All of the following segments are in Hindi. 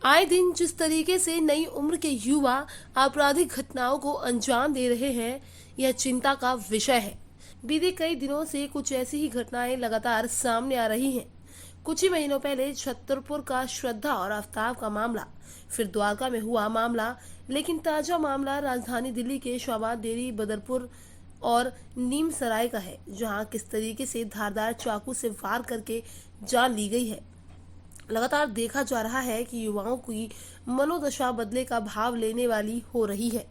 आए दिन जिस तरीके से नई उम्र के युवा आपराधिक घटनाओं को अंजाम दे रहे हैं, यह चिंता का विषय है। बीते कई दिनों से कुछ ऐसी ही घटनाएं लगातार सामने आ रही हैं। कुछ ही महीनों पहले छतरपुर का श्रद्धा और आफ्ताब का मामला, फिर द्वारका में हुआ मामला, लेकिन ताजा मामला राजधानी दिल्ली के शाबाद डेरी बदरपुर और नीम सराय का है, जहां किस तरीके से धारदार चाकू से वार करके जान ली गई है। लगातार देखा जा रहा है कि युवाओं की मनोदशा बदले का भाव लेने वाली हो रही है।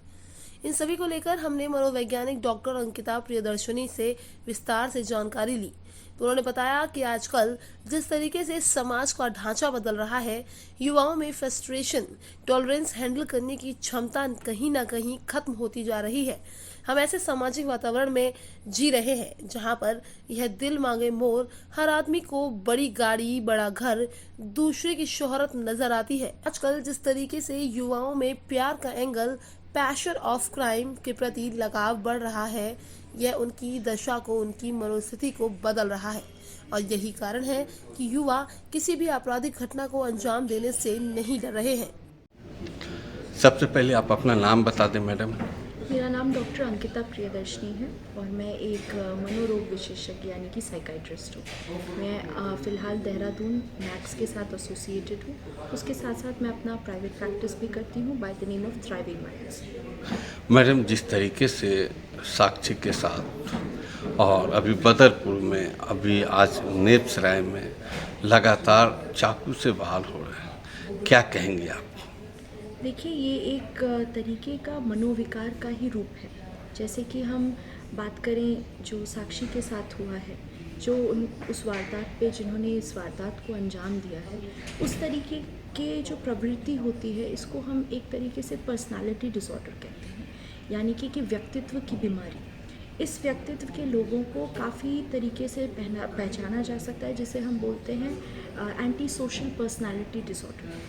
इन सभी को लेकर हमने मनोवैज्ञानिक डॉक्टर अंकिता प्रियदर्शनी से विस्तार से जानकारी ली। तो उन्होंने बताया कि आजकल जिस तरीके से समाज का ढांचा बदल रहा है, युवाओं में फ्रस्ट्रेशन, टॉलरेंस हैंडल करने की क्षमता कहीं ना कहीं खत्म होती जा रही है। हम ऐसे सामाजिक वातावरण में जी रहे हैं जहां पर यह दिल मांगे मोर, हर आदमी को बड़ी गाड़ी, बड़ा घर, दूसरे की शोहरत नजर आती है। आजकल जिस तरीके से युवाओं में प्यार का एंगल, पैशन ऑफ क्राइम के प्रति लगाव बढ़ रहा है, यह उनकी दशा को, उनकी मनोस्थिति को बदल रहा है। और यही कारण है कि युवा किसी भी आपराधिक घटना को अंजाम देने से नहीं डर रहे हैं। सबसे पहले आप अपना नाम बता दें मैडम। मेरा नाम डॉक्टर अंकिता प्रियदर्शनी है और मैं एक मनोरोग विशेषज्ञ यानी कि साइकाइट्रिस्ट हूँ। मैं फ़िलहाल देहरादून मैक्स के साथ एसोसिएटेड हूँ। उसके साथ साथ मैं अपना प्राइवेट प्रैक्टिस भी करती हूँ by the name of thriving minds. Madam, जिस तरीके से साक्षी के साथ और अभी बदरपुर में, अभी आज नेपसराय में लगातार चाकू से वार हो रहे हैं, क्या कहेंगे आप? देखिए, ये एक तरीके का मनोविकार का ही रूप है। जैसे कि हम बात करें जो साक्षी के साथ हुआ है, जो उस वारदात पे जिन्होंने इस वारदात को अंजाम दिया है, उस तरीके के जो प्रवृत्ति होती है, इसको हम एक तरीके से पर्सनालिटी डिसऑर्डर कहते हैं, यानी कि व्यक्तित्व की बीमारी। इस व्यक्तित्व के लोगों को काफ़ी तरीके से पहचाना जा सकता है, जिसे हम बोलते हैं एंटी सोशल पर्सनालिटी डिसऑर्डर,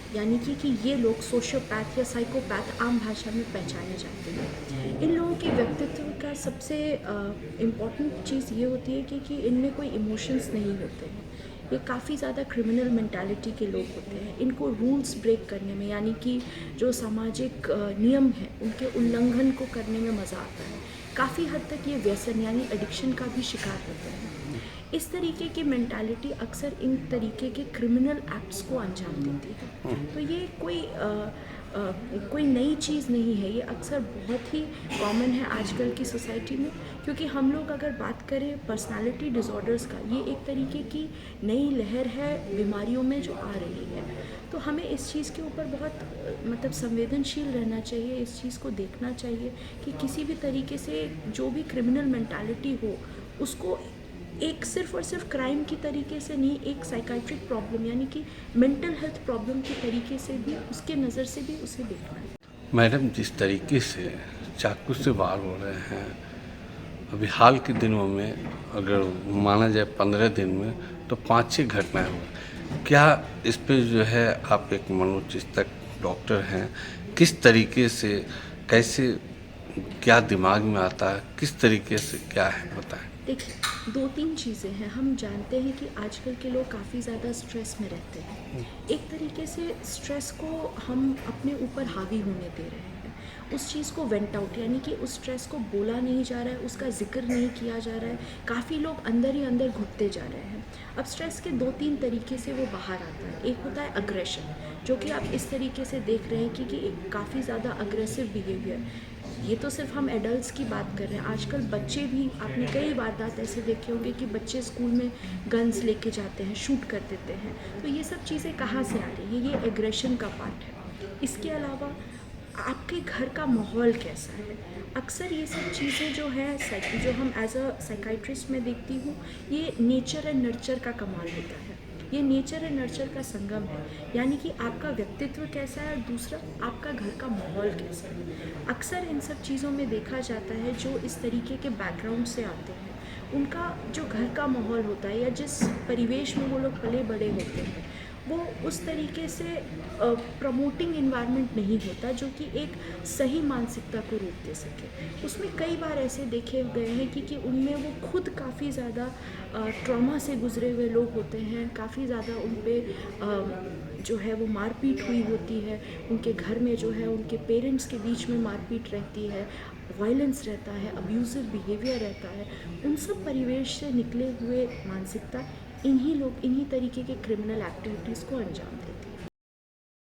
यानी कि ये लोग सोशियोपैथ या साइकोपैथ आम भाषा में पहचाने जाते हैं। इन लोगों के व्यक्तित्व का सबसे इम्पॉर्टेंट चीज़ ये होती है कि इनमें कोई इमोशंस नहीं होते हैं। ये काफ़ी ज़्यादा क्रिमिनल मेंटालिटी के लोग होते हैं। इनको रूल्स ब्रेक करने में, यानी कि जो सामाजिक नियम हैं उनके उल्लंघन को करने में मज़ा आता है। काफ़ी हद तक ये व्यसन यानी एडिक्शन का भी शिकार होते हैं। इस तरीके की मेंटालिटी अक्सर इन तरीके के क्रिमिनल एक्ट्स को अंजाम देती है। तो ये कोई नई चीज़ नहीं है, ये अक्सर बहुत ही कॉमन है आजकल की सोसाइटी में। क्योंकि हम लोग अगर बात करें पर्सनालिटी डिसऑर्डर्स का, ये एक तरीके की नई लहर है बीमारियों में जो आ रही है। तो हमें इस चीज़ के ऊपर बहुत संवेदनशील रहना चाहिए, इस चीज़ को देखना चाहिए कि किसी भी तरीके से जो भी क्रिमिनल मेंटालिटी हो, उसको एक सिर्फ और सिर्फ क्राइम की तरीके से नहीं, एक साइकाइट्रिक प्रॉब्लम यानी कि मेंटल हेल्थ प्रॉब्लम के तरीके से भी, उसके नज़र से भी उसे देखना है। मैडम, जिस तरीके से चाकू से वार हो रहे हैं, अभी हाल के दिनों में अगर माना जाए 15 दिन में तो 5-6 घटनाएं हुई। क्या इस पे जो है, आप एक मनोचिकित्सक डॉक्टर हैं, किस तरीके से, कैसे, क्या दिमाग में आता है, किस तरीके से, क्या है बताएं। देखिए, 2-3 चीज़ें हैं। हम जानते हैं कि आजकल के लोग काफ़ी ज़्यादा स्ट्रेस में रहते हैं। एक तरीके से स्ट्रेस को हम अपने ऊपर हावी होने दे रहे हैं। उस चीज़ को वेंट आउट, यानी कि उस स्ट्रेस को बोला नहीं जा रहा है, उसका जिक्र नहीं किया जा रहा है। काफ़ी लोग अंदर ही अंदर घुटते जा रहे हैं। अब स्ट्रेस के 2-3 तरीके से वो बाहर आता है। एक होता है अग्रेशन, जो कि आप इस तरीके से देख रहे हैं कि काफ़ी ज़्यादा अग्रेसिव बिहेवियर। ये तो सिर्फ हम एडल्ट्स की बात कर रहे हैं। आजकल बच्चे भी, आपने कई वारदात ऐसे देखे होंगे कि बच्चे स्कूल में गन्स लेके जाते हैं, शूट कर देते हैं। तो ये सब चीज़ें कहाँ से आ रही है? ये एग्रेशन का पार्ट है। इसके अलावा आपके घर का माहौल कैसा है? अक्सर ये सब चीज़ें जो है, जो हम एज अ साइकाइट्रिस्ट में देखती हूँ, ये नेचर एंड नर्चर का कमाल होता है। ये नेचर एंड नर्चर का संगम है, यानी कि आपका व्यक्तित्व कैसा है और दूसरा आपका घर का माहौल कैसा है। अक्सर इन सब चीज़ों में देखा जाता है जो इस तरीके के बैकग्राउंड से आते हैं, उनका जो घर का माहौल होता है या जिस परिवेश में वो लोग पले बड़े होते हैं, वो उस तरीके से प्रमोटिंग इन्वायरमेंट नहीं होता जो कि एक सही मानसिकता को रूप दे सके। उसमें कई बार ऐसे देखे गए हैं कि उनमें वो खुद काफ़ी ज़्यादा ट्रॉमा से गुजरे हुए लोग होते हैं, काफ़ी ज़्यादा उन पे जो है वो मारपीट हुई होती है, उनके घर में जो है उनके पेरेंट्स के बीच में मारपीट रहती है, वायलेंस रहता है, अब्यूज़िव बिहेवियर रहता है। उन सब परिवेश से निकले हुए मानसिकता इन्हीं तरीके के क्रिमिनल एक्टिविटीज़ को अंजाम देती है।